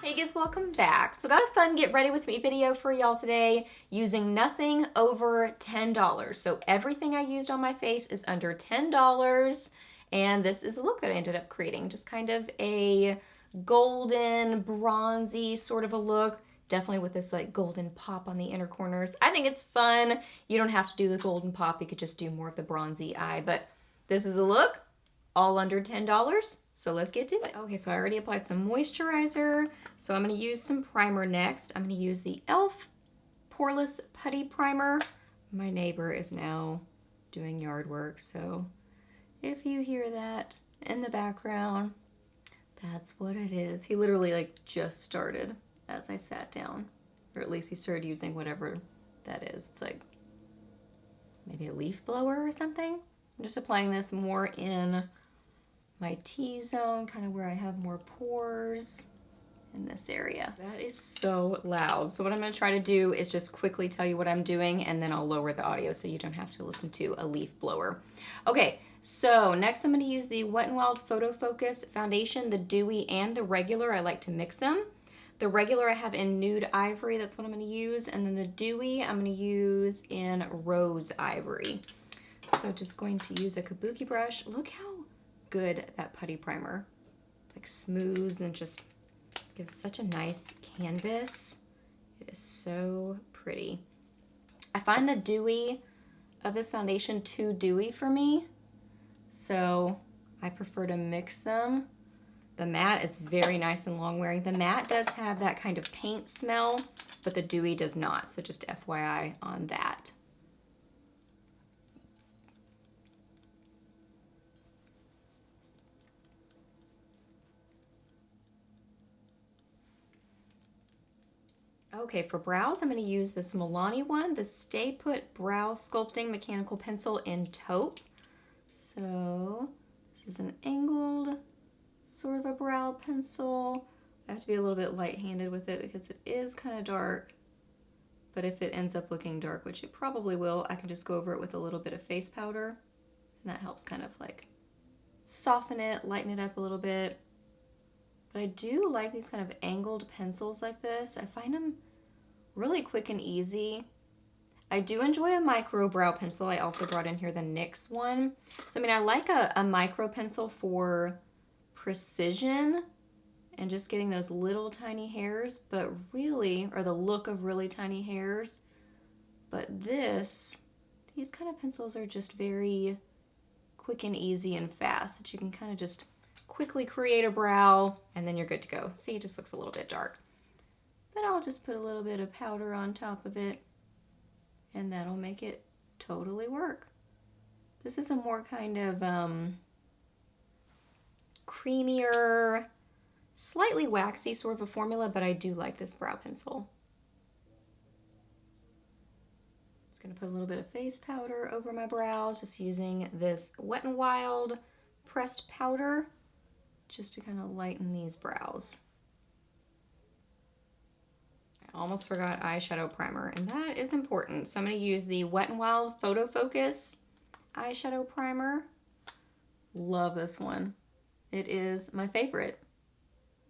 Hey guys, welcome back. So got a fun get ready with me video for y'all today using nothing over $10. So everything I used on my face is under $10, and this is the look that I ended up creating. Just kind of a golden, bronzy sort of a look. Definitely with this like golden pop on the inner corners. I think it's fun. You don't have to do the golden pop. You could just do more of the bronzy eye, but this is a look all under $10. So let's get to it. Okay, so I already applied some moisturizer. So I'm gonna use some primer next. I'm gonna use the e.l.f. Poreless Putty Primer. My neighbor is now doing yard work, so if you hear that in the background, that's what it is. He literally like just started as I sat down, or at least he started using whatever that is. It's like maybe a leaf blower or something. I'm just applying this more in my T-zone, kind of where I have more pores in this area. That is so loud. So what I'm gonna try to do is just quickly tell you what I'm doing, and then I'll lower the audio so you don't have to listen to a leaf blower. Okay, so next I'm gonna use the Wet n Wild Photo Focus Foundation, the Dewy and the regular. I like to mix them. The regular I have in Nude Ivory, that's what I'm gonna use, and then the Dewy I'm gonna use in Rose Ivory. So just going to use a kabuki brush. Look how good that putty primer like smooths and just gives such a nice canvas. It is so pretty. I find the dewy of this foundation too dewy for me, so I prefer to mix them. The matte is very nice and long wearing. The matte does have that kind of paint smell, but the dewy does not, so just FYI on that. Okay, for brows, I'm going to use this Milani one, the Stay Put Brow Sculpting Mechanical Pencil in Taupe. So this is an angled sort of a brow pencil. I have to be a little bit light-handed with it because it is kind of dark. But if it ends up looking dark, which it probably will, I can just go over it with a little bit of face powder. And that helps kind of like soften it, lighten it up a little bit. But I do like these kind of angled pencils like this. I find them really quick and easy. I do enjoy a micro brow pencil. I also brought in here the NYX one. So I mean, I like a micro pencil for precision and just getting those little tiny hairs, but really, or the look of really tiny hairs. But these kind of pencils are just very quick and easy and fast, that you can kind of just quickly create a brow and then you're good to go. See, it just looks a little bit dark. But I'll just put a little bit of powder on top of it and that'll make it totally work. This is a more kind of creamier, slightly waxy sort of a formula, but I do like this brow pencil. Just gonna put a little bit of face powder over my brows, just using this Wet n Wild pressed powder just to kind of lighten these brows. I almost forgot eyeshadow primer, and that is important. So I'm going to use the Wet n Wild Photo Focus eyeshadow primer. Love this one. It is my favorite,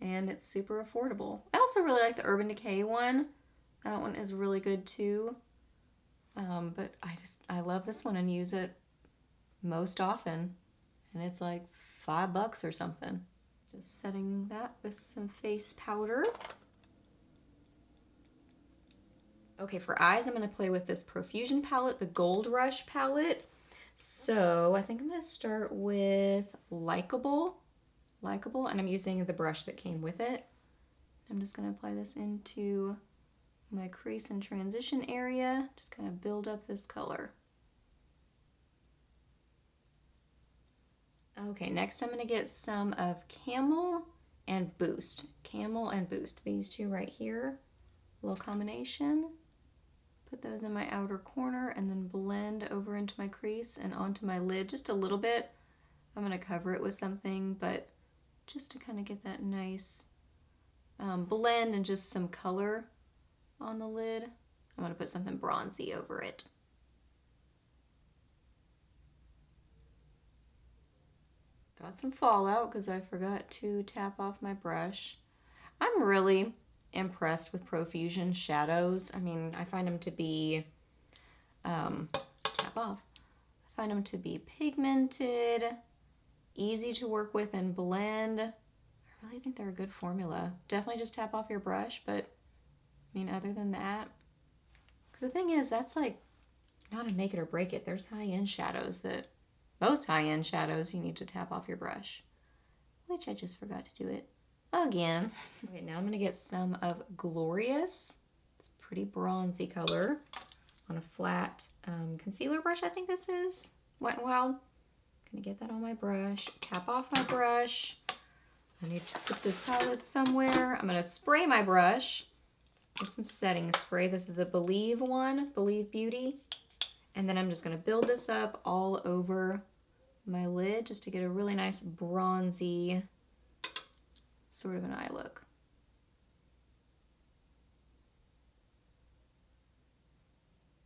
and it's super affordable. I also really like the Urban Decay one. That one is really good too. But I love this one and use it most often, and it's like $5 or something. Just setting that with some face powder. Okay, for eyes, I'm going to play with this Profusion palette, the Gold Rush palette. So I think I'm going to start with Likeable, and I'm using the brush that came with it. I'm just going to apply this into my crease and transition area, just kind of build up this color. Okay, next I'm going to get some of Camel and Boost. Camel and Boost, these two right here, little combination. Put those in my outer corner and then blend over into my crease and onto my lid just a little bit. I'm going to cover it with something, but just to kind of get that nice blend and just some color on the lid. I'm going to put something bronzy over it. Got some fallout because I forgot to tap off my brush. I'm really impressed with Profusion shadows. I mean, I find them to be, tap off. I find them to be pigmented, easy to work with and blend. I really think they're a good formula. Definitely just tap off your brush, but I mean, other than that, because the thing is, that's like not a make it or break it. There's high-end shadows that, most high-end shadows, you need to tap off your brush, which I just forgot to do it again. Okay, now I'm gonna get some of Glorious. It's a pretty bronzy color on a flat concealer brush, I think this is. Wet n Wild. Gonna get that on my brush, tap off my brush. I need to put this palette somewhere. I'm gonna spray my brush with some setting spray. This is the Believe one, Believe Beauty. And then I'm just gonna build this up all over my lid just to get a really nice bronzy sort of an eye look.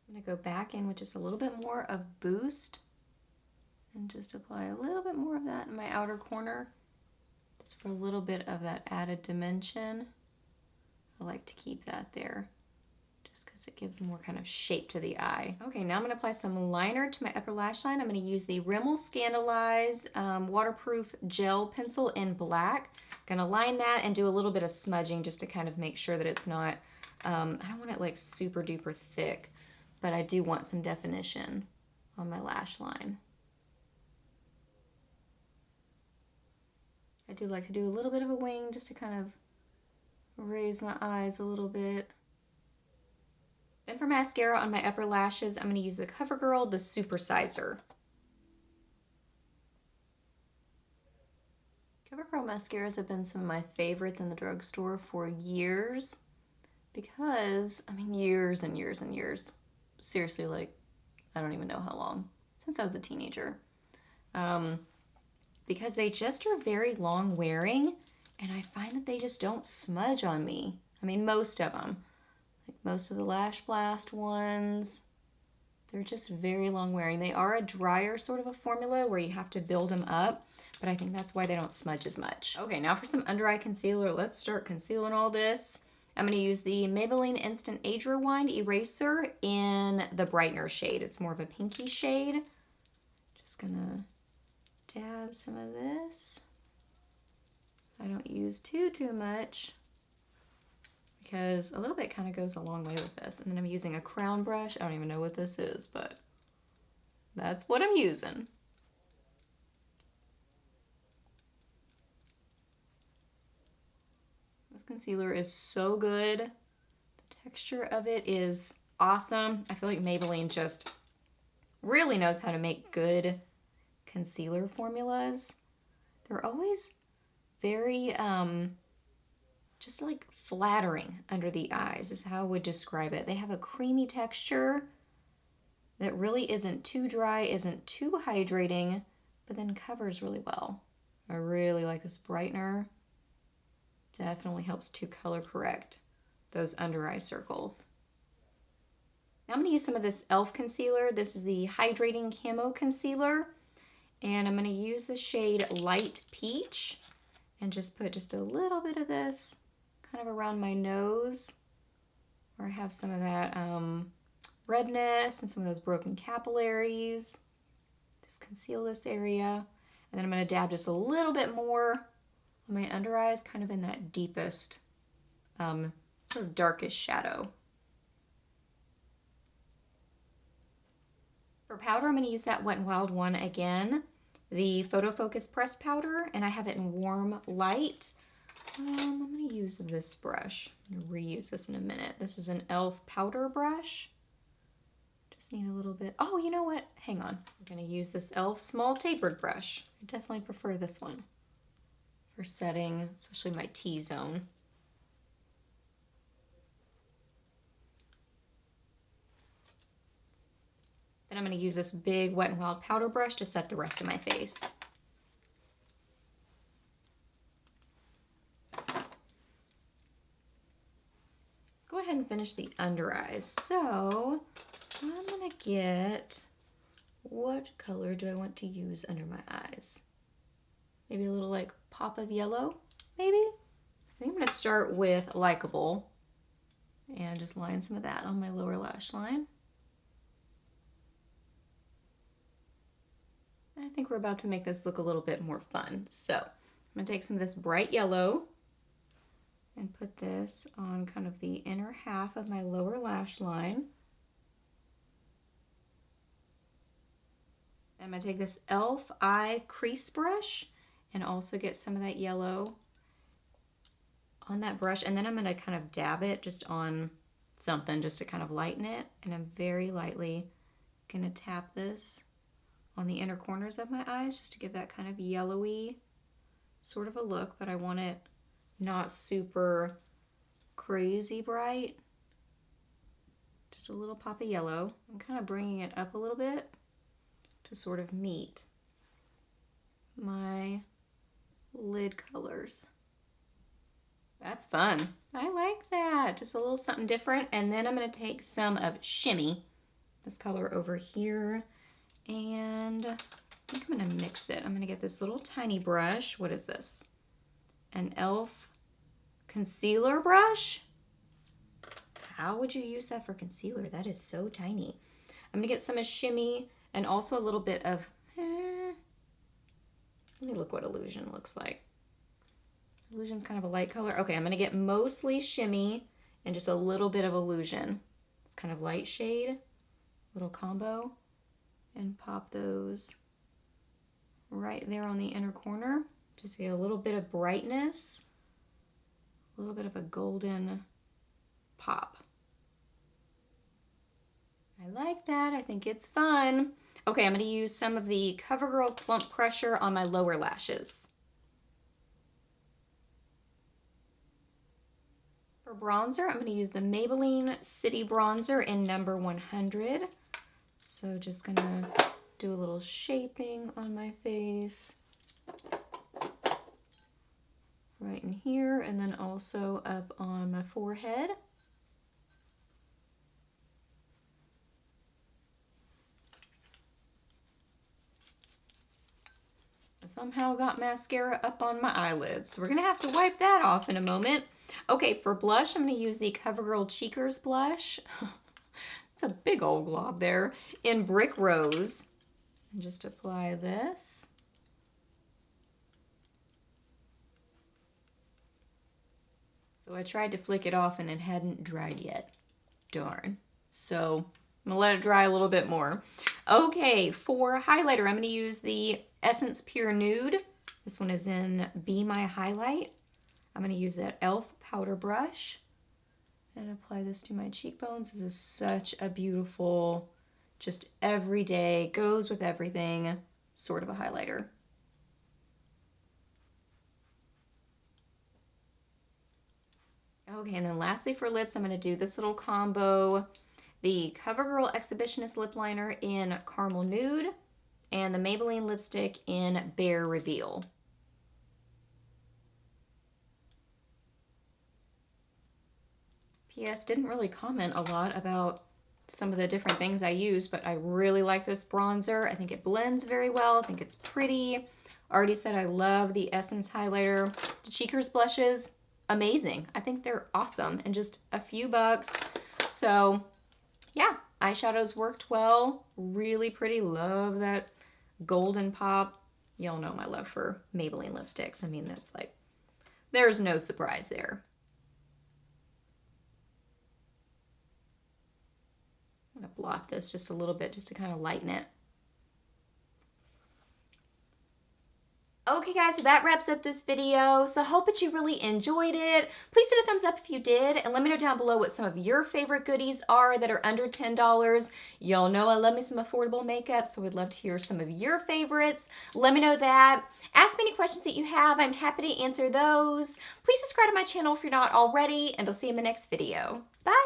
I'm gonna go back in with just a little bit more of Boost and just apply a little bit more of that in my outer corner, just for a little bit of that added dimension. I like to keep that there just because it gives more kind of shape to the eye. Okay, now I'm gonna apply some liner to my upper lash line. I'm gonna use the Rimmel Scandaleyes waterproof gel pencil in black. Gonna line that and do a little bit of smudging just to kind of make sure that it's not, I don't want it like super duper thick, but I do want some definition on my lash line. I do like to do a little bit of a wing just to kind of raise my eyes a little bit. Then for mascara on my upper lashes, I'm going to use the CoverGirl, the Supersizer. CoverGirl mascaras have been some of my favorites in the drugstore for years because, I mean, years and years and years. Seriously, like, I don't even know how long, since I was a teenager. Because they just are very long wearing, and I find that they just don't smudge on me. I mean, most of them. Like most of the Lash Blast ones, they're just very long wearing. They are a drier sort of a formula where you have to build them up, but I think that's why they don't smudge as much. Okay, now for some under eye concealer. Let's start concealing all this. I'm going to use the Maybelline Instant Age Rewind Eraser in the Brightener shade. It's more of a pinky shade. Just gonna dab some of this. I don't use too much because a little bit kind of goes a long way with this. And then I'm using a crown brush. I don't even know what this is, but that's what I'm using. This concealer is so good. The texture of it is awesome. I feel like Maybelline just really knows how to make good concealer formulas. They're always very just like flattering under the eyes is how I would describe it. They have a creamy texture that really isn't too dry, isn't too hydrating, but then covers really well. I really like this brightener. Definitely helps to color correct those under eye circles. Now I'm going to use some of this e.l.f. concealer. This is the Hydrating Camo Concealer. And I'm going to use the shade Light Peach and just put just a little bit of this kind of around my nose where I have some of that redness and some of those broken capillaries. Just conceal this area. And then I'm going to dab just a little bit more on my under eyes, kind of in that deepest, sort of darkest shadow. For powder, I'm going to use that Wet n Wild one again, the Photo Focus Press Powder, and I have it in Warm Light. I'm going to use this brush. I'm going to reuse this in a minute. This is an e.l.f. powder brush. Just need a little bit. Oh, you know what? Hang on. I'm going to use this e.l.f. small tapered brush. I definitely prefer this one for setting, especially my T-zone. Then I'm going to use this big Wet n Wild powder brush to set the rest of my face. Let's go ahead and finish the under eyes. So I'm going to get, what color do I want to use under my eyes? Maybe a little like pop of yellow, maybe? think I'm going to start with Likeable and just line some of that on my lower lash line. I think we're about to make this look a little bit more fun. So I'm going to take some of this bright yellow and put this on kind of the inner half of my lower lash line. I'm going to take this e.l.f. Eye Crease Brush and also get some of that yellow on that brush, and then I'm going to kind of dab it just on something just to kind of lighten it, and I'm very lightly going to tap this on the inner corners of my eyes just to give that kind of yellowy sort of a look, but I want it not super crazy bright. Just a little pop of yellow. I'm kind of bringing it up a little bit to sort of meet my lid colors. That's fun. I like that. Just a little something different. And then I'm going to take some of Shimmy, this color over here, and I think I'm going to mix it. I'm going to get this little tiny brush. What is this? An e.l.f. concealer brush? How would you use that for concealer? That is so tiny. I'm going to get some of Shimmy and also a little bit of, let me look what Illusion looks like. Illusion's kind of a light color. Okay, I'm going to get mostly Shimmy and just a little bit of Illusion. It's kind of light shade, little combo, and pop those right there on the inner corner. Just get a little bit of brightness, a little bit of a golden pop. I like that. I think it's fun. Okay, I'm going to use some of the CoverGirl Plump Pressure on my lower lashes. For bronzer, I'm going to use the Maybelline City Bronzer in number 100. So just going to do a little shaping on my face. Right in here, and then also up on my forehead. I somehow got mascara up on my eyelids, so we're gonna have to wipe that off in a moment. Okay, for blush, I'm gonna use the CoverGirl Cheekers blush. It's a big old glob there in Brick Rose. And just apply this. So I tried to flick it off and it hadn't dried yet. Darn. So I'm gonna let it dry a little bit more. Okay, for highlighter, I'm gonna use the Essence Pure Nude. This one is in Be My Highlight. I'm gonna use that e.l.f. powder brush and apply this to my cheekbones. This is such a beautiful, just everyday, goes with everything sort of a highlighter. Okay, and then lastly for lips, I'm going to do this little combo. The CoverGirl Exhibitionist Lip Liner in Caramel Nude and the Maybelline lipstick in Bare Reveal. P.S. Didn't really comment a lot about some of the different things I use, but I really like this bronzer. I think it blends very well. I think it's pretty. Already said I love the Essence highlighter. The Cheekers blushes, amazing. I think they're awesome and just a few bucks. So yeah, eyeshadows worked well. Really pretty. Love that golden pop. Y'all know my love for Maybelline lipsticks. I mean, that's like, there's no surprise there. I'm gonna blot this just a little bit just to kind of lighten it. Okay guys, so that wraps up this video. So I hope that you really enjoyed it. Please hit a thumbs up if you did, and let me know down below what some of your favorite goodies are that are under $10. Y'all know I love me some affordable makeup, so we'd love to hear some of your favorites. Let me know that. Ask me any questions that you have. I'm happy to answer those. Please subscribe to my channel if you're not already, and I'll see you in the next video. Bye!